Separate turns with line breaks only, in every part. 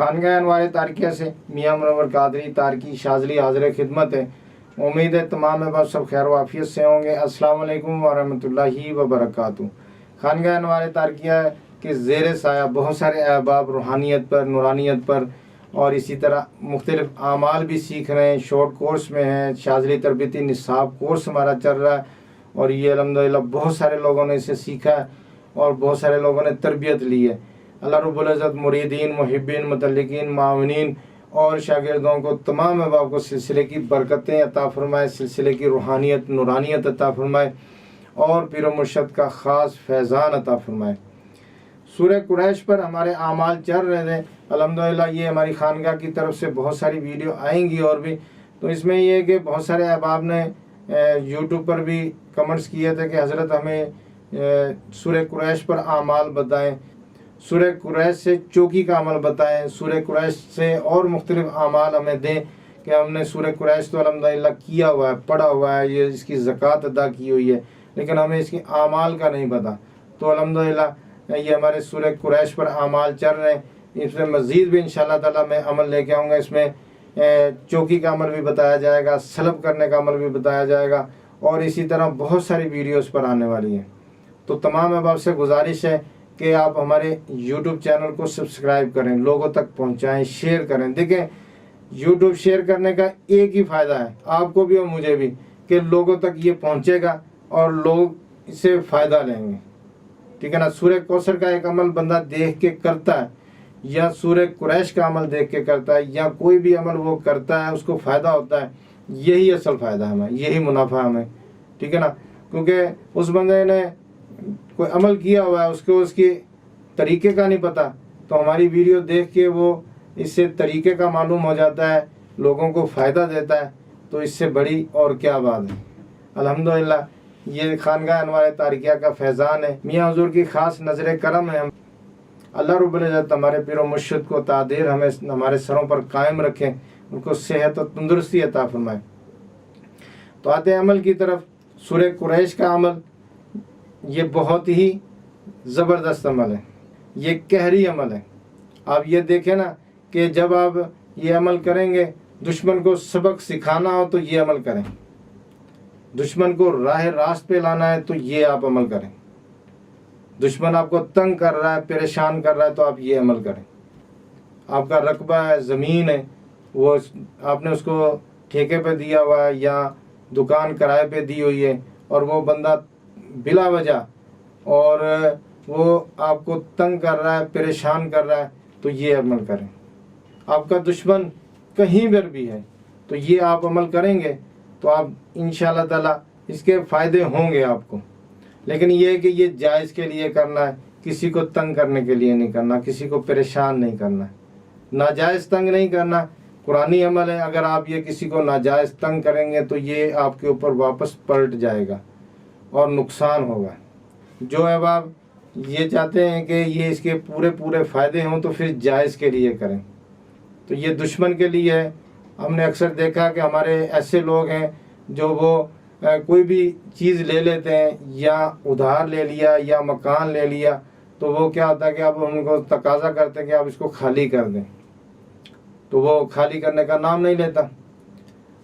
खानगा अनवार तारकिया से मियाँ मुनव्वर कादरी तारकी शाजली हाज़िर खिदमत है। उम्मीद है तमाम अहबाब सब खैर वाफियत से होंगे। अस्सलाम वालेकुम वरहमतुल्लाहि वबरकातुहू। खानगा अनवार तारकिया के ज़ेर साया बहुत सारे अहबाब रूहानियत पर, नूरानियत पर और इसी तरह मुख्तलिफ आमाल भी सीख रहे हैं। शॉर्ट कोर्स में हैं, शाजली तरबियती निसाब कोर्स हमारा चल रहा है और ये अल्हम्दुलिल्लाह बहुत सारे लोगों ने इसे सीखा है और बहुत सारे लोगों ने तरबियत ली है। अल्लाह रब्बुल इज़्ज़त मुरीदीन, मुहिब्बीन, मुतल्लिकीन, माविनीन और शागिर्दों को तमाम अहबाब को सिलसिले की बरकतें अता फरमाए, सिलसिले की रूहानियत, नूरानियत अता फरमाए और पीर व मुर्शद का ख़ास फैज़ान अता फरमाए। सूरह कुरैश पर हमारे आमाल चल रहे थे। अल्हम्दुलिल्लाह ये हमारी खानगा की तरफ से बहुत सारी वीडियो आएंगी और भी। तो इसमें ये है कि बहुत सारे अहबाब ने यूट्यूब पर भी कमेंट्स किए थे कि हज़रत हमें सूरह कुरैश पर आमाल बताएं, सूरह कुरैश से चौकी का अमल बताएं, सूरह कुरैश से और मुख्तलिफ आमाल हमें दें कि हमने सूरह कुरैश तो अल्हम्दुलिल्लाह किया हुआ है, पढ़ा हुआ है, ये इसकी ज़कात अदा की हुई है, लेकिन हमें इसकी आमाल का नहीं पता। तो अल्हम्दुलिल्लाह ये हमारे सूरह कुरैश पर आमाल चल रहे हैं। इसमें मज़ीद भी इंशाअल्लाह ताला मैं अमल लेके आऊँगा। इसमें चौकी का अमल भी बताया जाएगा, सलब करने का अमल भी बताया जाएगा और इसी तरह बहुत सारी वीडियोस पर आने वाली हैं। तो तमाम अहबाब से गुजारिश है कि आप हमारे यूट्यूब चैनल को सब्सक्राइब करें, लोगों तक पहुंचाएं, शेयर करें। देखें, यूट्यूब शेयर करने का एक ही फ़ायदा है, आपको भी और मुझे भी, कि लोगों तक ये पहुंचेगा और लोग इससे फ़ायदा लेंगे। ठीक है ना। सूरह कौसर का एक अमल बंदा देख के करता है या सूरह कुरैश का अमल देख के करता है या कोई भी अमल वो करता है, उसको फ़ायदा होता है। यही असल फ़ायदा है हमें, यही मुनाफा हमें। ठीक है ना। क्योंकि उस बंदे ने कोई अमल किया हुआ है, उसको उसके तरीके का नहीं पता, तो हमारी वीडियो देख के वो इससे तरीके का मालूम हो जाता है, लोगों को फ़ायदा देता है। तो इससे बड़ी और क्या बात है। अल्हम्दुलिल्लाह ये खानगाह अनवार तारकिया का फैज़ान है, मियाँ हुज़ूर की ख़ास नज़र करम है। अल्लाह रब्बुल इज़्ज़त हमारे पीर व मुर्शिद को तादेर हमें हमारे सरों पर कायम रखें, उनको सेहत और तंदुरुस्ती अता फरमाए। तो आते हैं अमल की तरफ। सूरह कुरैश का अमल ये बहुत ही ज़बरदस्त अमल है, ये कहरी अमल है। आप ये देखें ना कि जब आप ये अमल करेंगे, दुश्मन को सबक सिखाना हो तो ये अमल करें, दुश्मन को राह रास्त पे लाना है तो ये आप अमल करें, दुश्मन आपको तंग कर रहा है, परेशान कर रहा है तो आप ये अमल करें। आपका रकबा है, ज़मीन है, वो आपने उसको ठेके पे दिया हुआ है या दुकान किराए पे दी हुई है और वो बंदा बिला वजह और वो आपको तंग कर रहा है, परेशान कर रहा है तो ये अमल करें। आपका दुश्मन कहीं पर भी है तो ये आप अमल करेंगे तो आप इंशाअल्लाह ताला इसके फ़ायदे होंगे आपको। लेकिन ये है कि ये जायज़ के लिए करना है, किसी को तंग करने के लिए नहीं करना, किसी को परेशान नहीं करना, नाजायज़ तंग नहीं करना। कुरानी अमल है, अगर आप ये किसी को नाजायज़ तंग करेंगे तो ये आपके ऊपर वापस पलट जाएगा और नुकसान होगा। जो अहबाब ये चाहते हैं कि ये इसके पूरे पूरे फ़ायदे हों तो फिर जायज़ के लिए करें। तो ये दुश्मन के लिए है। हमने अक्सर देखा कि हमारे ऐसे लोग हैं जो वो कोई भी चीज़ ले लेते हैं या उधार ले लिया या मकान ले लिया तो वो क्या होता है कि आप उनको तकाजा करते हैं कि आप इसको खाली कर दें, तो वो खाली करने का नाम नहीं लेता।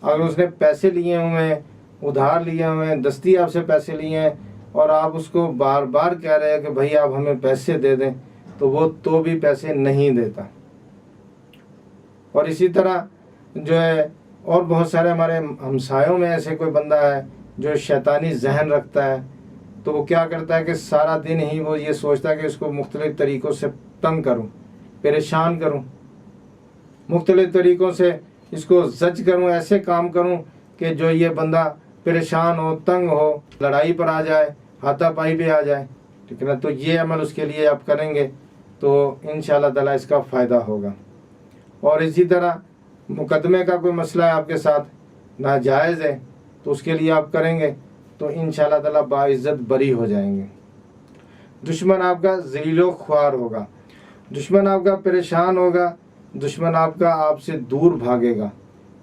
अगर उसने पैसे लिए हुए हैं, उधार लिए हुए हैं, दस्ती आपसे पैसे लिए हैं और आप उसको बार बार कह रहे हैं कि भाई आप हमें पैसे दे दें, तो वो तो भी पैसे नहीं देता। और इसी तरह जो है और बहुत सारे हमारे हमसायों में ऐसे कोई बंदा है जो शैतानी जहन रखता है, तो वो क्या करता है कि सारा दिन ही वो ये सोचता है कि इसको मुख्तलिफ़ तरीक़ों से तंग करूं, परेशान करूं, मुख्तलिफ़ तरीक़ों से इसको जज करूं, ऐसे काम करूं कि जो ये बंदा परेशान हो, तंग हो, लड़ाई पर आ जाए, हाथापाई पे आ जाए। ठीक है ना। तो ये अमल उसके लिए आप करेंगे तो इंशाअल्लाह ताला इसका फ़ायदा होगा। और इसी तरह मुकदमे का कोई मसला है आपके साथ, नाजायज़ है, तो उसके लिए आप करेंगे तो इंशाअल्लाह ताला बाइज़्ज़त बरी हो जाएंगे। दुश्मन आपका ज़लीलो ख्वार होगा, दुश्मन आपका परेशान होगा, दुश्मन आपका आपसे दूर भागेगा।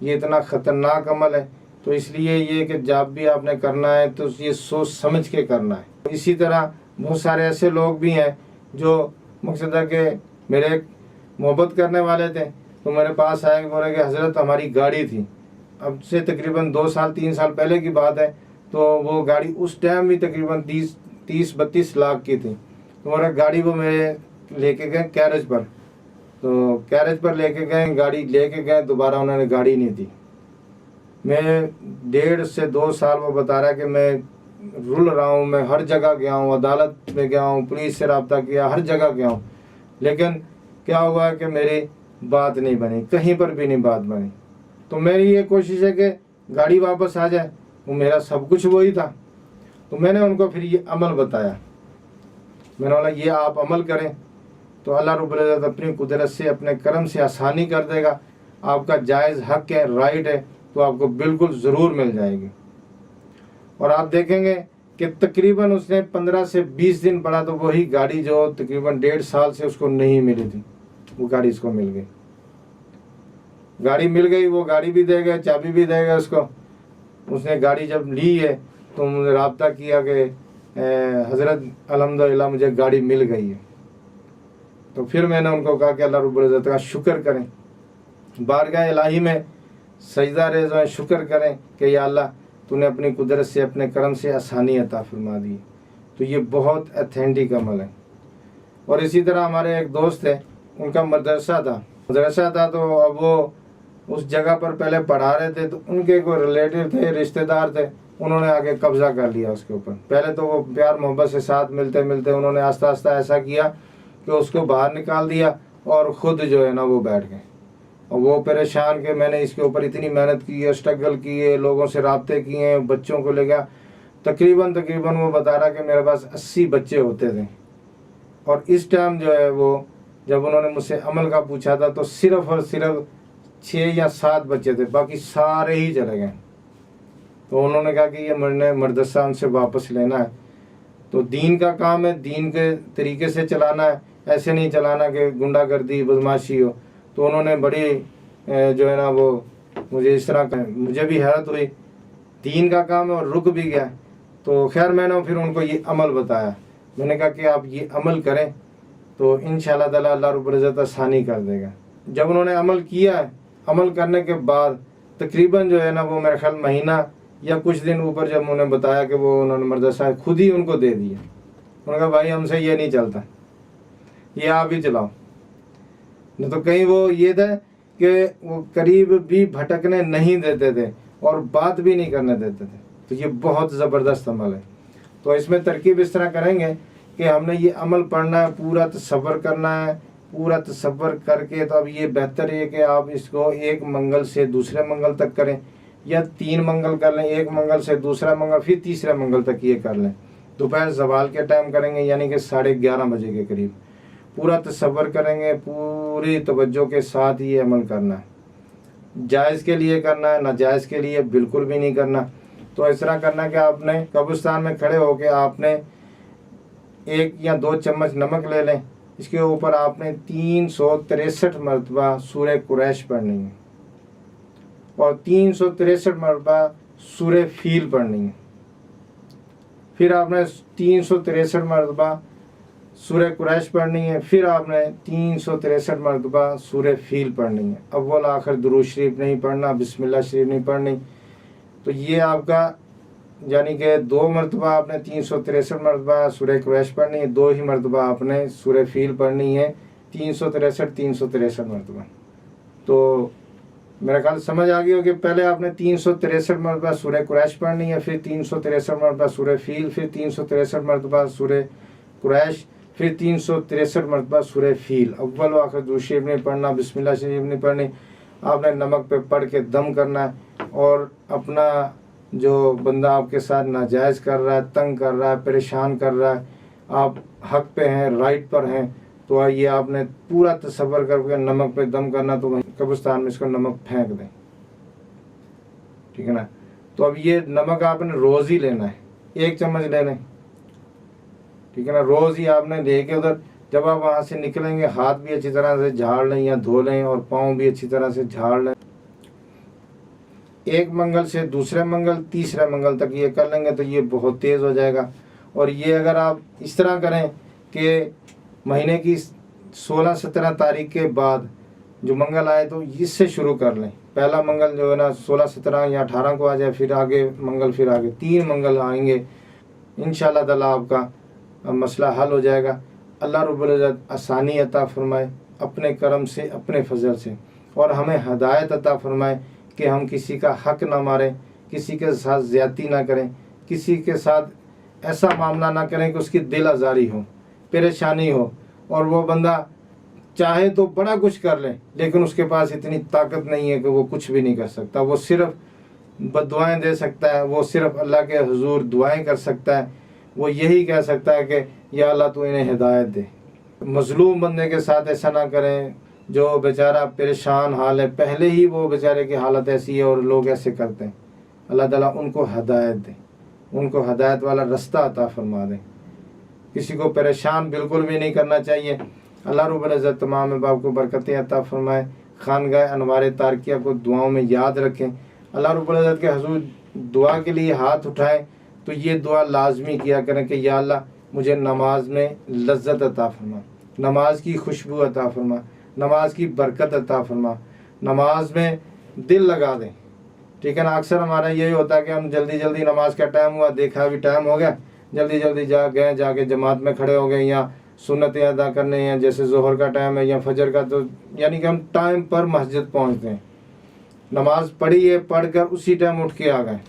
ये इतना ख़तरनाक अमल है, तो इसलिए ये कि जब भी आपने करना है तो ये सोच समझ के करना है। इसी तरह बहुत सारे ऐसे लोग भी हैं जो मकसद है कि मेरे محبت کرنے والے تھے تو میرے پاس آئے بولے کہ حضرت ہماری گاڑی تھی، اب سے تقریباً 2 سال 3 سال پہلے کی بات ہے، تو وہ گاڑی اس ٹائم بھی تقریباً 30-32 لاکھ کی تھی، تو میرا گاڑی وہ میرے لے کے گئے کیرج پر، تو کیرج پر لے کے گئے، گاڑی لے کے گئے، دوبارہ انہوں نے گاڑی نہیں دی۔ میں 1.5 سے 2 سال وہ بتا رہا ہے کہ میں رل رہا ہوں، میں ہر جگہ گیا ہوں، عدالت میں گیا ہوں، پولیس سے رابطہ کیا، ہر جگہ گیا ہوں، لیکن کیا ہوا کہ میری بات نہیں بنی، کہیں پر بھی نہیں بات بنی۔ تو میری یہ کوشش ہے کہ گاڑی واپس آ جائے، وہ میرا سب کچھ وہی تھا۔ تو میں نے ان کو پھر یہ عمل بتایا، میں نے بولا یہ آپ عمل کریں تو اللہ رب العزت اپنی قدرت سے اپنے کرم سے آسانی کر دے گا، آپ کا جائز حق ہے، رائٹ ہے، تو آپ کو بالکل ضرور مل جائے گی۔ اور آپ دیکھیں گے کہ تقریباً اس نے 15 سے 20 دن پڑا تو وہی گاڑی جو تقریباً 1.5 سال سے اس کو نہیں ملی تھی، وہ گاڑی اس کو مل گئی۔ گاڑی مل گئی، وہ گاڑی بھی دے گئے، چابی بھی دے گئے اس کو۔ اس نے گاڑی جب لی ہے تو انہوں نے رابطہ کیا کہ حضرت الحمدللہ مجھے گاڑی مل گئی ہے۔ تو پھر میں نے ان کو کہا کہ اللہ رب العزت کا شکر کریں، بارگاہ الہی میں سجدہ ریز ہوئے شکر کریں کہ یا اللہ تو نے اپنی قدرت سے اپنے کرم سے آسانی عطا فرما دی۔ تو یہ بہت اتھینٹک عمل ہے۔ اور اسی طرح ہمارے ایک دوست ہے، ان کا مدرسہ تھا تو اب وہ اس جگہ پر پہلے پڑھا رہے تھے، تو ان کے کوئی ریلیٹیو تھے، رشتہ دار تھے، انہوں نے آگے قبضہ کر لیا اس کے اوپر۔ پہلے تو وہ پیار محبت سے ساتھ ملتے انہوں نے آہستہ آہستہ ایسا کیا کہ اس کو باہر نکال دیا اور خود جو ہے نا وہ بیٹھ گئے، اور وہ پریشان کہ میں نے اس کے اوپر اتنی محنت کی ہے، اسٹرگل کی ہے، لوگوں سے رابطے کیے ہیں، بچوں کو لے گیا، تقریباً وہ بتا رہا کہ میرے پاس 80 بچے ہوتے تھے، اور اس ٹائم جو ہے وہ جب انہوں نے مجھ سے عمل کا پوچھا تھا تو صرف اور صرف 6 یا 7 بچے تھے، باقی سارے ہی چلے گئے۔ تو انہوں نے کہا کہ یہ مدرسہ ان سے واپس لینا ہے، تو دین کا کام ہے، دین کے طریقے سے چلانا ہے، ایسے نہیں چلانا کہ گنڈا گردی بدماشی ہو۔ تو انہوں نے بڑی جو ہے نا وہ مجھے اس طرح مجھے بھی حیرت ہوئی، دین کا کام ہے اور رک بھی گیا۔ تو خیر میں نے پھر ان کو یہ عمل بتایا، میں نے کہا کہ آپ یہ عمل کریں تو انشاءاللہ تعالی اللہ رب العزت آسانی کر دے گا۔ جب انہوں نے عمل کیا ہے، عمل کرنے کے بعد تقریباً جو ہے نا وہ میرے خیال مہینہ یا کچھ دن اوپر جب انہوں نے بتایا کہ وہ انہوں نے مدرسہ خود ہی ان کو دے دیا۔ انہوں نے کہا بھائی ہم سے یہ نہیں چلتا، یہ آپ ہی چلاؤ۔ نہیں تو کہیں وہ یہ تھا کہ وہ قریب بھی بھٹکنے نہیں دیتے تھے اور بات بھی نہیں کرنے دیتے تھے۔ تو یہ بہت زبردست عمل ہے۔ تو اس میں ترکیب اس طرح کریں گے کہ ہم نے یہ عمل پڑھنا ہے، پورا تصور کرنا ہے، پورا تصور کر کے تو اب یہ بہتر ہے کہ آپ اس کو ایک منگل سے دوسرے منگل تک کریں، یا 3 منگل کر لیں، ایک منگل سے دوسرا منگل، پھر تیسرے منگل تک یہ کر لیں۔ دوپہر زوال کے ٹائم کریں گے، یعنی کہ 11:30 بجے کے قریب پورا تصور کریں گے، پوری توجہ کے ساتھ یہ عمل کرنا ہے۔ جائز کے لیے کرنا ہے، ناجائز کے لیے بالکل بھی نہیں کرنا۔ تو اس طرح کرنا کہ آپ نے قبرستان میں کھڑے ہو کے آپ نے 1 یا 2 چمچ نمک لے لیں، اس کے اوپر آپ نے 363 مرتبہ سورہ قریش پڑھنی ہے، اور 363 مرتبہ سورہ فیل پڑھنی ہے۔ پھر آپ نے 363 مرتبہ سورہ قریش پڑھنی ہے، پھر آپ نے 363 مرتبہ سورہ فیل پڑھنی ہے۔ اول آخر درود شریف نہیں پڑھنا، بسم اللہ شریف نہیں پڑھنی۔ تو یہ آپ کا یعنی کہ 2 مرتبہ آپ نے 363 مرتبہ سورہ قریش پڑھنی ہے، 2 ہی مرتبہ آپ نے سورہ فیل پڑھنی ہے، 363 مرتبہ۔ تو میرا خیال سمجھ آ گئی ہو کہ پہلے آپ نے 363 مرتبہ سورہ قریش پڑھنی ہے، پھر 363 مرتبہ سورہ فیل، پھر 363 مرتبہ سورہ قریش، پھر 363 مرتبہ سورہ فیل۔ اول و آخر درود شریف نہیں پڑھنا، بسم اللہ شریف نہیں پڑھنی۔ آپ نے نمک پہ پڑھ کے دم کرنا ہے، اور اپنا جو بندہ آپ کے ساتھ ناجائز کر رہا ہے، تنگ کر رہا ہے، پریشان کر رہا ہے، آپ حق پہ ہیں، رائٹ پر ہیں، تو یہ آپ نے پورا تصور کر کے نمک پہ دم کرنا، تو وہیں قبرستان میں اس کو نمک پھینک دیں، ٹھیک ہے نا۔ تو اب یہ نمک آپ نے روز ہی لینا ہے، 1 چمچ لے لیں، ٹھیک ہے نا۔ روز ہی آپ نے لے کے ادھر جب آپ وہاں سے نکلیں گے ہاتھ بھی اچھی طرح سے جھاڑ لیں یا دھو لیں، اور پاؤں بھی اچھی طرح سے جھاڑ لیں۔ 1 منگل سے دوسرے منگل، تیسرے منگل تک یہ کر لیں گے تو یہ بہت تیز ہو جائے گا۔ اور یہ اگر آپ اس طرح کریں کہ مہینے کی 16-17 तारीख के बाद जो मंगल आए तो इससे शुरू कर लें। पहला मंगल जो है ना 16-17 या 18 को आ जाए, फिर आगे मंगल, फिर आगे 3 मंगल आएंगे, इंशाअल्लाह ताला आपका मसला हल हो जाएगा। अल्लाह रब्बुल इज़्ज़त आसानी अता फरमाए अपने करम से, अपने फजल से, और हमें हदायत अता फरमाए कि हम किसी का हक ना मारें, किसी के साथ ज़्यादती ना करें, किसी के साथ ऐसा मामला ना करें कि उसकी दिल आज़ारी हो, परेशानी हो, और वो बंदा चाहे तो बड़ा कुछ कर ले लेकिन उसके पास इतनी ताकत नहीं है कि वो कुछ भी नहीं कर सकता। वो सिर्फ बद्दुआएं दे सकता है, वो सिर्फ अल्लाह के हुजूर दुआएं कर सकता है। वो यही कह सकता है कि या अल्लाह तू इन्हें हिदायत दे। मजलूम बंदे के साथ ऐसा ना करें जो बेचारा परेशान हाल है, पहले ही वो बेचारे की हालत ऐसी है और लोग ऐसे करते हैं। अल्लाह ताला उनको हिदायत दे, उनको हिदायत वाला रास्ता अता फरमा दे। किसी को परेशान बिल्कुल भी नहीं करना चाहिए। अल्लाह रब्बुल इज़्ज़त तमाम बाप को बरकतें अता फरमाए। खानगाह अनवार तारकिया को दुआओं में याद रखें। अल्लाह रब्बुल इज़्ज़त के हुजूर दुआ के लिए हाथ उठाएं तो ये दुआ लाजमी किया करें कि या अल्लाह मुझे नमाज में लज्जत अता फरमा, नमाज की खुशबू अता फरमा, नमाज की बरकत अता फरमा, नमाज में दिल लगा दें। ठीक है ना। अक्सर हमारा यही होता है कि हम जल्दी जल्दी नमाज का टाइम हुआ, देखा भी टाइम हो गया, जल्दी जल्दी जाके जमात में खड़े हो गए, या सुन्नतें अदा करने हैं, जैसे ज़ोहर का टाइम है या फजर का, तो यानी कि हम टाइम पर मस्जिद पहुंचते हैं। नमाज पढ़ी है, पढ़कर उसी टाइम उठ के आ गए।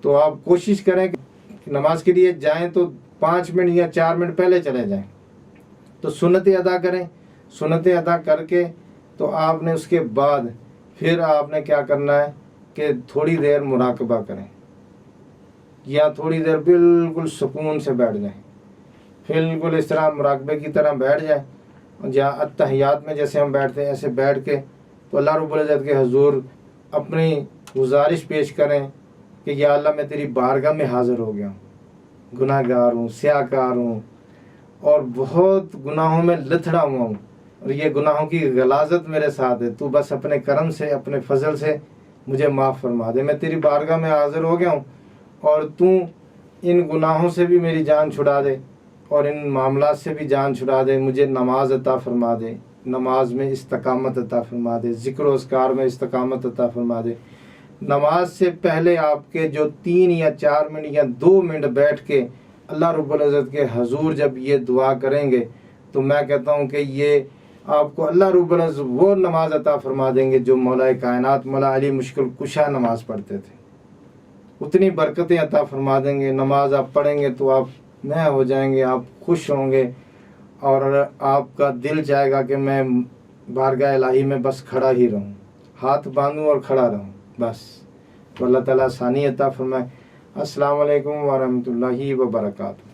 तो आप कोशिश करें कि नमाज के लिए जाएं तो 5 मिनट या 4 मिनट पहले चले जाएं, तो सुन्नतें अदा करें। सुन्नतें अदा करके तो आपने उसके बाद फिर आपने क्या करना है कि थोड़ी देर मुराकबा करें, या थोड़ी देर बिल्कुल सुकून से बैठ जाएं, बिल्कुल इस तरह मुराकबे की तरह बैठ जाएं। जहाँ अत्तहियात में जैसे हम बैठते हैं ऐसे बैठ के तो अल्लाह रब्बुल इज़्ज़त के हुजूर अपनी गुजारिश पेश करें कि या अल्लाह मैं तेरी बारगाह में हाज़िर हो गया हूँ, गुनाहगार हूँ, स्याहकार हूँ, और बहुत गुनाहों में लथड़ा हुआ हूँ, और ये गुनाहों की गलाजत मेरे साथ है। तू बस अपने करम से, अपने फजल से मुझे माफ़ फरमा दे। मैं तेरी बारगाह में हाज़िर हो गया हूँ और तू इन गुनाहों से भी मेरी जान छुड़ा दे और इन मामलात से भी जान छुड़ा दे। मुझे नमाज अता फरमा दे, नमाज में इस्तकामत अता फरमा दे, ज़िक्र व अस्कार में इस्तकामत अता फरमा दे। नमाज से पहले आपके जो 3 या 4 मिनट या 2 मिनट बैठ के अल्लाह रब्बुल इज़्ज़त के हुजूर जब ये दुआ करेंगे तो मैं कहता हूँ कि ये आपको अल्लाह रब्बुल इज़्ज़त वो नमाज अता फरमा देंगे जो मौला कायनात मौला अली मुश्किल कुशा नमाज पढ़ते थे। उतनी बरकतें अता फरमा देंगे। नमाज आप पढ़ेंगे तो आप नया हो जाएंगे, आप खुश होंगे, और आपका दिल चाहेगा कि मैं बारगाह इलाही में बस खड़ा ही रहूं, हाथ बांधूं और खड़ा रहूं बस। तो अल्लाह ताला आसानी अता फरमाए। अस्सलाम वालेकुम व रहमतुल्लाहि व बरकातहू।